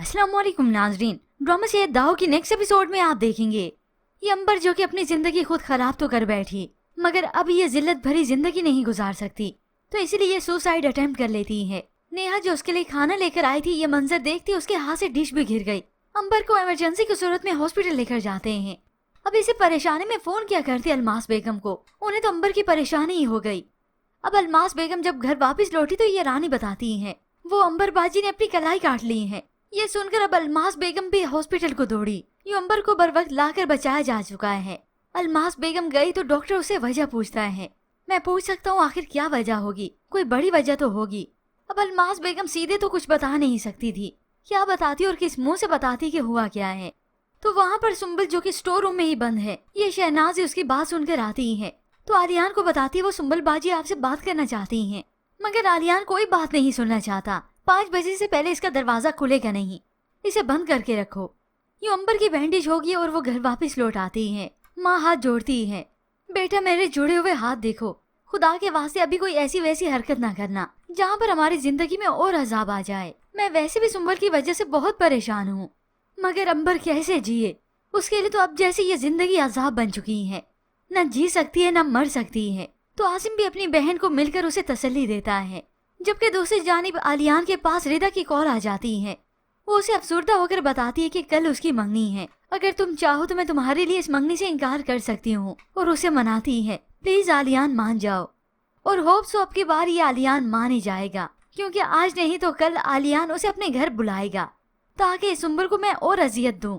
अस्सलाम वालेकुम नाजरीन, ड्रामा से दाव की नेक्स्ट एपिसोड में आप देखेंगे ये अंबर जो कि अपनी जिंदगी खुद खराब तो कर बैठी, मगर अब ये जिल्लत भरी जिंदगी नहीं गुजार सकती, तो इसीलिए ये सुसाइड अटेम्प्ट कर लेती है। नेहा जो उसके लिए खाना लेकर आई थी, ये मंजर देखती उसके हाथ से डिश भी गिर गई। अंबर को इमरजेंसी की सूरत में हॉस्पिटल लेकर जाते हैं। अब इसे परेशानी में फोन किया करती अलमास बेगम को, उन्हें तो अंबर की परेशानी ही हो गई। अब अलमास बेगम जब घर वापस लौटी तो ये रानी बताती है वो अंबर बाजी ने अपनी कलाई काट ली है। ये सुनकर अब अलमास बेगम भी हॉस्पिटल को दौड़ी। ये अंबर को बर वक्त लाकर बचाया जा चुका है। अलमास बेगम गई तो डॉक्टर उसे वजह पूछता है। मैं पूछ सकता हूँ आखिर क्या वजह होगी, कोई बड़ी वजह तो होगी। अब अलमास बेगम सीधे तो कुछ बता नहीं सकती थी, क्या बताती और किस मुंह से बताती कि हुआ क्या है। तो वहाँ पर सुम्बल जो कि स्टोर रूम में ही बंद है, ये शहनाज उसकी बात सुनकर आती है तो आलियान को बताती है वो सुम्बल बाजी आपसे बात करना चाहती हैं। मगर आलियान कोई बात नहीं सुनना चाहता। 5 बजे से पहले इसका दरवाजा खुलेगा नहीं, इसे बंद करके रखो। यूं अंबर की बैंडेज होगी और वो घर वापस लौट आती है। माँ हाथ जोड़ती है, बेटा मेरे जुड़े हुए हाथ देखो, खुदा के वास्ते अभी कोई ऐसी वैसी हरकत ना करना जहाँ पर हमारी जिंदगी में और अजाब आ जाए। मैं वैसे भी सुम्बल की वजह से बहुत परेशान हूँ, मगर अंबर कैसे जिए, उसके लिए तो अब जैसे ये जिंदगी अजाब बन चुकी है, न जी सकती है न मर सकती है। तो आसिम भी अपनी बहन को मिलकर उसे तसल्ली देता है, जबकि दूसरी जानिब आलियान के पास रिदा की कॉल आ जाती है। वो उसे अफसुर्दा होकर बताती है कि कल उसकी मंगनी है, अगर तुम चाहो तो मैं तुम्हारे लिए इस मंगनी से इनकार कर सकती हूँ। और उसे मनाती है प्लीज आलियान मान जाओ। और होप सो अब की बार ये आलियान मान ही जाएगा, क्योंकि आज नहीं तो कल आलियान उसे अपने घर बुलाएगा ताकि सुम्बल को मैं और अजियत दूं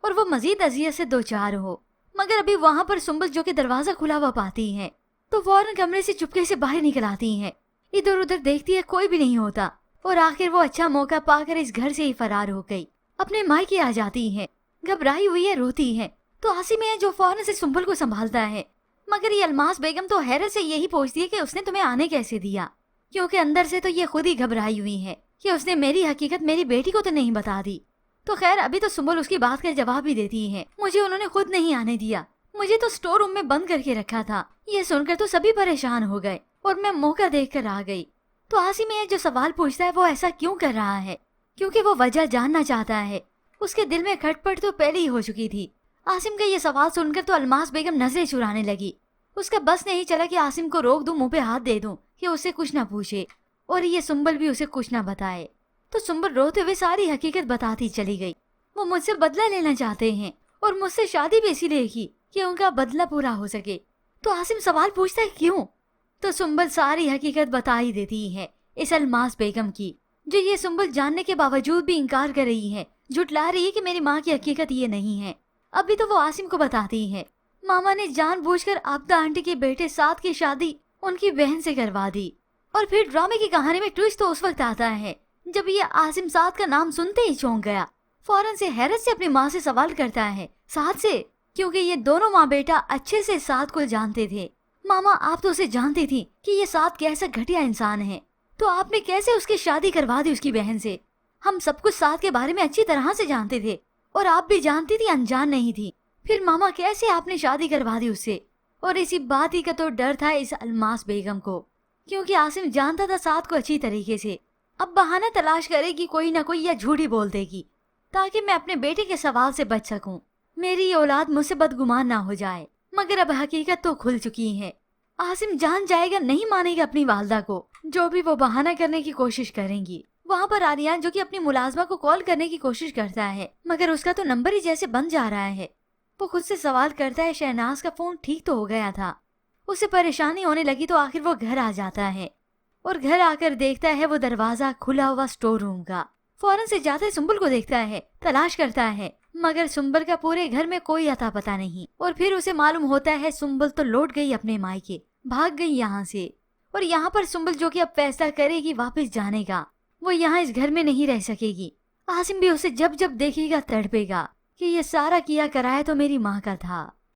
और वो मजीद अजियत से दो चार हो। मगर अभी वहाँ पर सुम्बल जो कि दरवाजा खुला हुआ पाती है तो फौरन कमरे से चुपके से बाहर निकल आती है। इधर उधर देखती है, कोई भी नहीं होता और आखिर वो अच्छा मौका पाकर इस घर से ही फरार हो गई। अपने मायके आ जाती है, घबराई हुई है, रोती है। तो आसिम है जो फौरन से सुम्बल को संभालता है। मगर ये अलमास बेगम तो हैरत से यही पूछती है कि उसने तुम्हें आने कैसे दिया, क्योंकि अंदर से तो ये खुद ही घबराई हुई है कि उसने मेरी हकीकत मेरी बेटी को तो नहीं बता दी। तो खैर अभी तो सुम्बल उसकी बात का जवाब भी देती है, मुझे उन्होंने खुद नहीं आने दिया, मुझे तो स्टोर रूम में बंद करके रखा था। ये सुनकर तो सभी परेशान हो गए और मैं मौका देखकर आ गई। तो आसिम ये जो सवाल पूछता है वो ऐसा क्यों कर रहा है, क्योंकि वो वजह जानना चाहता है। उसके दिल में खटपट तो पहले ही हो चुकी थी। आसिम का ये सवाल सुनकर तो अलमास बेगम नजरें चुराने लगी। उसका बस नहीं चला कि आसिम को रोक दूं, मुंह पे हाथ दे दूं कि उससे कुछ ना पूछे और ये सुम्बल भी उसे कुछ ना बताए। तो सुम्बल रोते हुए सारी हकीकत बताती चली गई। वो मुझसे बदला लेना चाहते हैं और मुझसे शादी भी इसीलिए की कि उनका बदला पूरा हो सके। तो आसिम सवाल पूछता है क्यों? तो सुम्बल सारी हकीकत बता ही देती है इस अलमास बेगम की, जो ये सुम्बल जानने के बावजूद भी इनकार कर रही है, झुटला रही है कि मेरी माँ की हकीकत ये नहीं है। अभी तो वो आसिम को बताती है मामा ने जानबूझकर आबदा आंटी के बेटे साथ की शादी उनकी बहन से करवा दी। और फिर ड्रामे की कहानी में ट्विस्ट तो उस वक्त आता है जब ये आसिम साथ का नाम सुनते ही चौंक गया। फौरन से हैरत से अपनी माँ से सवाल करता है साथ से, क्योंकि ये दोनों माँ बेटा अच्छे से साथ को जानते थे। मामा आप तो उसे जानती थी कि ये साथ कैसा घटिया इंसान है, तो आपने कैसे उसकी शादी करवा दी उसकी बहन से? हम सब कुछ साथ के बारे में अच्छी तरह से जानते थे और आप भी जानती थी, अनजान नहीं थी। फिर मामा कैसे आपने शादी करवा दी उससे? और इसी बात ही का तो डर था इस अलमास बेगम को, क्योंकि आसिम जानता था साथ को अच्छी तरीके से। अब बहाना तलाश करेगी कोई ना कोई या झूठी बोल देगी ताकि मैं अपने बेटे के सवाल से बच सकूं, मेरी ये औलाद मुझसे बदगुमान ना हो जाए। मगर अब हकीकत तो खुल चुकी है। आसिम जान जाएगा, नहीं मानेगा अपनी वालदा को, जो भी वो बहाना करने की कोशिश करेंगी। वहाँ पर आलियान जो कि अपनी मुलाजमा को कॉल करने की कोशिश करता है, मगर उसका तो नंबर ही जैसे बंद जा रहा है। वो खुद से सवाल करता है शहनाज का फोन ठीक तो हो गया था, उसे परेशानी होने लगी तो आखिर वो घर आ जाता है और घर आकर देखता है वो दरवाजा खुला हुआ स्टोर रूम का। फौरन से जाता है सुम्बल को देखता है, तलाश करता है, मगर सुम्बल का पूरे घर में कोई अता पता नहीं। और फिर उसे मालूम होता है सुम्बल तो लौट गई अपने मायके, भाग गई यहाँ से। और यहाँ पर सुम्बल जो कि अब फैसला करेगी वापस जाने का, वो यहाँ इस घर में नहीं रह सकेगी। आसिम भी उसे जब जब देखेगा तड़पेगा कि ये सारा किया कराया तो मेरी माँ का था।